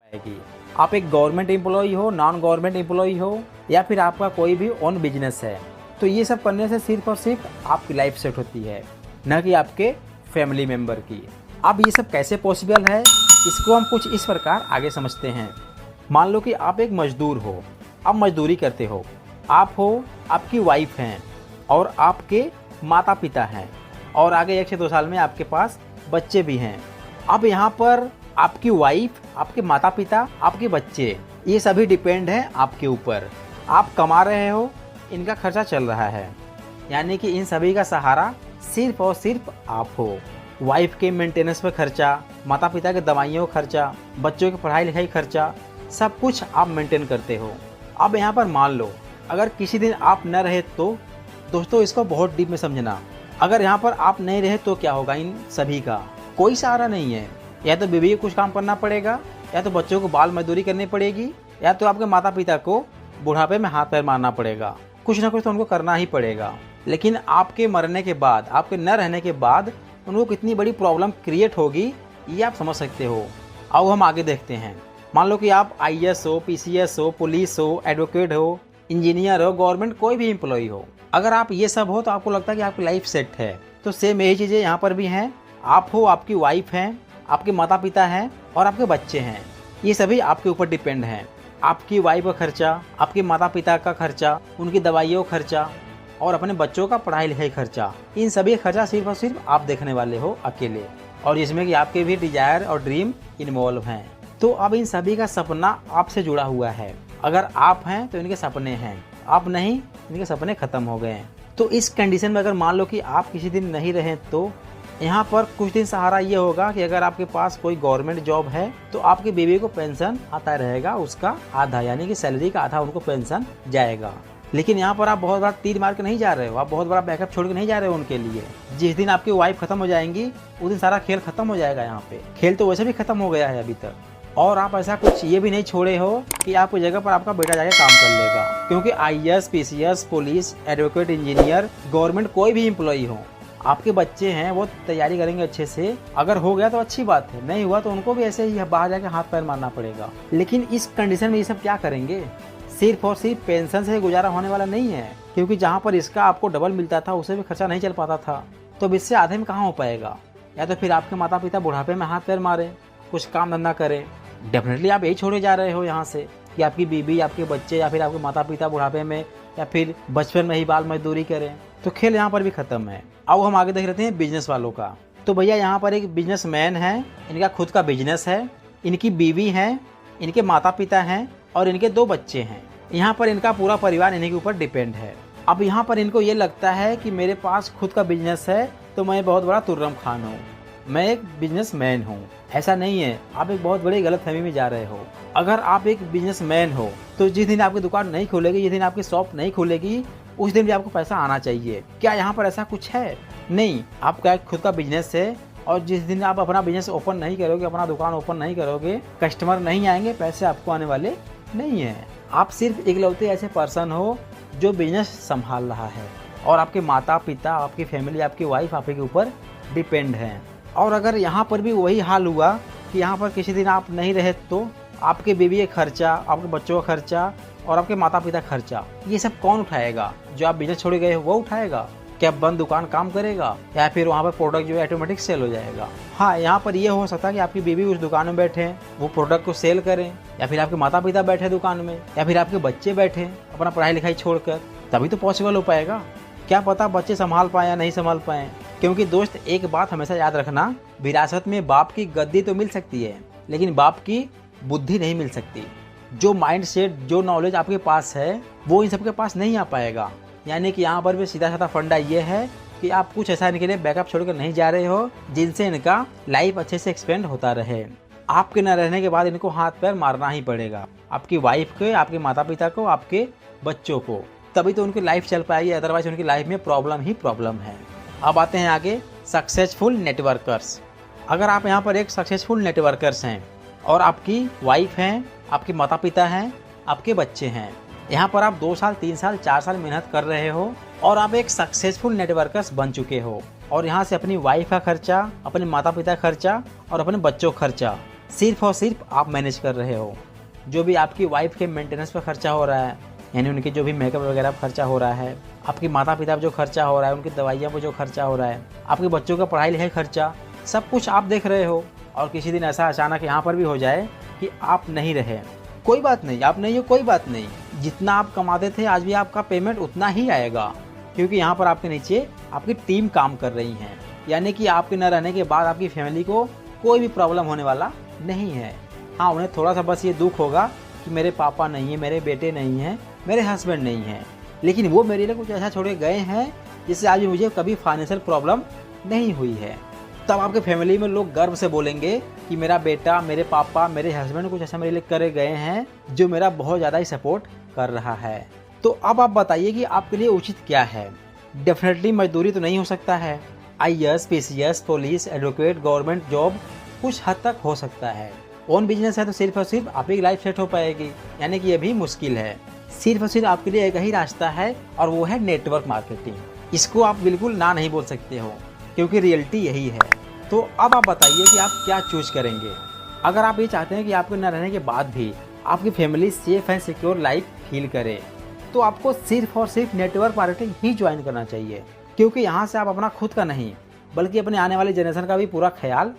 आएगी। आप एक गवर्नमेंट एम्प्लॉई हो, नॉन गवर्नमेंट एम्प्लॉई हो, या फिर आपका कोई भी ओन बिजनेस है, तो ये सब करने से सिर्फ और सिर्फ आपकी लाइफ सेट होती है, न कि आपके फैमिली मेम्बर की। अब ये सब कैसे पॉसिबल है, इसको हम कुछ इस प्रकार आगे समझते हैं। मान लो कि आप एक मजदूर हो, आप मजदूरी करते हो, आप हो, आपकी वाइफ हैं और आपके माता पिता हैं, और आगे 1 से 2 साल में आपके पास बच्चे भी हैं। अब यहाँ पर आपकी वाइफ, आपके माता पिता, आपके बच्चे, ये सभी डिपेंड हैं आपके ऊपर। आप कमा रहे हो, इनका खर्चा चल रहा है, यानी कि इन सभी का सहारा सिर्फ और सिर्फ आप हो। वाइफ के मेंटेनेंस पर खर्चा, माता पिता के दवाइयों का खर्चा, बच्चों की पढ़ाई लिखाई खर्चा, सब कुछ आप मेंटेन करते हो। अब यहाँ पर मान लो अगर किसी दिन आप न रहे तो, दोस्तों इसको बहुत डीप में समझना, अगर यहाँ पर आप नहीं रहे तो क्या होगा, इन सभी का कोई सहारा नहीं है। या तो बीवी को कुछ काम करना पड़ेगा, या तो बच्चों को बाल मजदूरी करनी पड़ेगी, या तो आपके माता पिता को बुढ़ापे में हाथ पैर मारना पड़ेगा। कुछ ना कुछ तो उनको करना ही पड़ेगा। लेकिन आपके मरने के बाद, आपके न रहने के बाद उनको कितनी बड़ी प्रॉब्लम क्रिएट होगी, ये आप समझ सकते हो। अब हम आगे देखते हैं। मान लो कि आप IAS हो, PCS हो, पुलिस हो, एडवोकेट हो, इंजीनियर हो, गवर्नमेंट कोई भी एम्प्लॉय हो। अगर आप ये सब हो तो आपको लगता है कि आपकी लाइफ सेट है, तो सेम यही चीज़ें यहाँ पर भी हैं। आप हो, आपकी वाइफ हैं, आपके माता पिता हैं और आपके बच्चे हैं, ये सभी आपके ऊपर डिपेंड हैं। आपकी वाइफ का खर्चा, आपके माता पिता का खर्चा, उनकी दवाइयों का खर्चा और अपने बच्चों का पढ़ाई लिखाई खर्चा, इन सभी खर्चा सिर्फ और सिर्फ आप देखने वाले हो अकेले, और इसमें कि आपके भी डिजायर और ड्रीम इन्वॉल्व हैं। तो अब इन सभी का सपना आपसे जुड़ा हुआ है। अगर आप हैं तो इनके सपने हैं, आप नहीं, इनके सपने खत्म हो गए हैं। तो इस कंडीशन में अगर मान लो कि आप किसी दिन नहीं रहे तो यहाँ पर कुछ दिन सहारा ये होगा कि अगर आपके पास कोई गवर्नमेंट जॉब है तो आपकी बीवी को पेंशन आता रहेगा, उसका आधा, यानी कि सैलरी का आधा उनको पेंशन जाएगा। लेकिन यहाँ पर आप बहुत बड़ा तीर मार के नहीं जा रहे हो, आप बहुत बड़ा बैकअप छोड़ के नहीं जा रहे हो उनके लिए। जिस दिन आपकी वाइफ खत्म हो जाएंगी उस दिन सारा खेल खत्म हो जाएगा। यहाँ पे खेल तो वैसे भी खत्म हो गया है अभी तक, और आप ऐसा कुछ ये भी नहीं छोड़े हो कि आपकी जगह पर आपका बेटा जाके काम कर लेगा। क्योंकि IAS, PCS, police, advocate, engineer, government कोई भी एम्प्लॉई हो, आपके बच्चे हैं, वो तैयारी करेंगे अच्छे से। अगर हो गया तो अच्छी बात है, नहीं हुआ तो उनको भी ऐसे ही बाहर जाके हाथ पैर मारना पड़ेगा। लेकिन इस कंडीशन में ये सब क्या करेंगे, सिर्फ और सिर्फ पेंशन से गुजारा होने वाला नहीं है। क्योंकि जहाँ पर इसका आपको डबल मिलता था उससे भी खर्चा नहीं चल पाता था, तो अब इससे आधे में कहाँ हो पाएगा। या तो फिर आपके माता पिता बुढ़ापे में हाथ पैर मारे, कुछ काम धंधा करें। डेफिनेटली आप यही छोड़े जा रहे हो यहाँ से कि आपकी बीवी, आपके बच्चे या फिर आपके माता पिता बुढ़ापे में या फिर बचपन में ही बाल मजदूरी करें, तो खेल यहाँ पर भी खत्म है। अब हम आगे देख लेते हैं बिजनेस वालों का। तो भैया यहाँ पर एक बिजनेसमैन है, इनका खुद का बिजनेस है, इनकी बीवी है, इनके माता पिता हैं और इनके 2 बच्चे हैं। यहाँ पर इनका पूरा परिवार इन्हीं के ऊपर डिपेंड है। अब यहाँ पर इनको ये लगता है कि मेरे पास खुद का बिजनेस है तो मैं बहुत बड़ा तुर्रम खान हूँ, मैं एक बिजनेसमैन हूँ। ऐसा नहीं है, आप एक बहुत बड़ी गलतफहमी में जा रहे हो। अगर आप एक बिजनेसमैन हो तो जिस दिन आपकी दुकान नहीं खुलेगी, जिस दिन आपकी शॉप नहीं खुलेगी, उस दिन भी आपको पैसा आना चाहिए। क्या यहाँ पर ऐसा कुछ है? नहीं, आपका एक खुद का बिजनेस है और जिस दिन आप अपना बिजनेस ओपन नहीं करोगे, अपना दुकान ओपन नहीं करोगे, कस्टमर नहीं आएंगे, पैसे आपको आने वाले नहीं हैं। आप सिर्फ इकलौते ऐसे पर्सन हो जो बिजनेस संभाल रहा है और आपके माता पिता, आपकी फैमिली, आपकी वाइफ आपके ऊपर डिपेंड हैं। और अगर यहाँ पर भी वही हाल हुआ कि यहाँ पर किसी दिन आप नहीं रहे तो आपके बीवी का खर्चा, आपके बच्चों का खर्चा और आपके माता पिता खर्चा, ये सब कौन उठाएगा? जो आप बिजनेस छोड़ गए वो उठाएगा? क्या बंद दुकान काम करेगा या फिर वहाँ पर प्रोडक्ट जो है ऑटोमेटिक सेल हो जाएगा? हाँ, यहाँ पर ये हो सकता है कि आपकी बीवी उस दुकान में बैठे, वो प्रोडक्ट को सेल करें, या फिर आपके माता पिता बैठे दुकान में, या फिर आपके बच्चे बैठे अपना पढ़ाई लिखाई छोड़कर, तभी तो पॉसिबल हो पाएगा। क्या पता बच्चे संभाल पाए या नहीं संभाल पाए। क्योंकि दोस्त एक बात हमेशा याद रखना, विरासत में बाप की गद्दी तो मिल सकती है लेकिन बाप की बुद्धि नहीं मिल सकती। जो माइंड सेट, जो नॉलेज आपके पास है वो इन सबके पास नहीं आ पाएगा। यानी कि यहाँ पर भी सीधा साधा फंडा ये है कि आप कुछ ऐसा इनके लिए बैकअप छोड़कर नहीं जा रहे हो जिनसे इनका लाइफ अच्छे से एक्सपेंड होता रहे। आपके न रहने के बाद इनको हाथ पैर मारना ही पड़ेगा, आपकी वाइफ को, आपके माता पिता को, आपके बच्चों को, तभी तो उनकी लाइफ चल पाएगी, अदरवाइज उनकी लाइफ में प्रॉब्लम ही प्रॉब्लम है। अब आते हैं आगे सक्सेसफुल नेटवर्कर्स। अगर आप यहाँ पर एक सक्सेसफुल नेटवर्कर्स हैं और आपकी वाइफ हैं, आपके माता पिता हैं, आपके बच्चे हैं, यहाँ पर आप 2 साल, 3 साल, 4 साल मेहनत कर रहे हो और आप एक सक्सेसफुल नेटवर्कर्स बन चुके हो और यहाँ से अपनी वाइफ का खर्चा, अपने माता पिता का खर्चा और अपने बच्चों का खर्चा सिर्फ और सिर्फ आप मैनेज कर रहे हो। जो भी आपकी वाइफ के मेंटेनेंस पर खर्चा हो रहा है, यानी उनके जो भी मेकअप वगैरह पर खर्चा हो रहा है, आपके माता पिता पर जो खर्चा हो रहा है, उनकी दवाइयाँ पर जो खर्चा हो रहा है, आपके बच्चों का पढ़ाई लिखाई खर्चा, सब कुछ आप देख रहे हो। और किसी दिन ऐसा अचानक यहाँ पर भी हो जाए कि आप नहीं रहे, कोई बात नहीं, आप नहीं हो कोई बात नहीं, जितना आप कमाते थे आज भी आपका पेमेंट उतना ही आएगा, क्योंकि यहाँ पर आपके नीचे आपकी टीम काम कर रही है। यानी कि आपके न रहने के बाद आपकी फैमिली को कोई भी प्रॉब्लम होने वाला नहीं है। हाँ, उन्हें थोड़ा सा बस ये दुख होगा कि मेरे पापा नहीं है, मेरे बेटे नहीं हैं, मेरे हस्बैंड नहीं हैं, लेकिन वो मेरे लिए कुछ ऐसा छोड़ के गए हैं जिससे आज मुझे कभी फाइनेंशियल प्रॉब्लम नहीं हुई है। तब आपके फैमिली में लोग गर्व से बोलेंगे कि मेरा बेटा, मेरे पापा, मेरे हस्बैंड कुछ ऐसा मेरे लिए करे गए हैं जो मेरा बहुत ज़्यादा ही सपोर्ट कर रहा है। तो अब आप बताइए कि आपके लिए उचित क्या है। डेफिनेटली मजदूरी तो नहीं हो सकता है। IAS, PCS, police, advocate, government job कुछ हद तक हो सकता है। ओन बिजनेस है तो सिर्फ और सिर्फ आप ही लाइफ सेट हो पाएगी, यानी कि ये भी मुश्किल है। सिर्फ और सिर्फ आपके लिए एक ही रास्ता है और वो है नेटवर्क मार्केटिंग। इसको आप बिल्कुल ना नहीं बोल सकते हो, क्योंकि रियलिटी यही है। तो अब आप बताइए कि आप क्या चूज करेंगे। अगर आप ये चाहते हैं कि आपके न रहने के बाद भी आपकी family safe and secure life feel करे, तो आपको सिर्फ और सिर्फ नेटवर्क मार्केटिंग ही ज्वाइन करना चाहिए, क्योंकि यहाँ से आप अपना खुद का नहीं बल्कि अपने आने वाली जनरेशन का भी पूरा ख्याल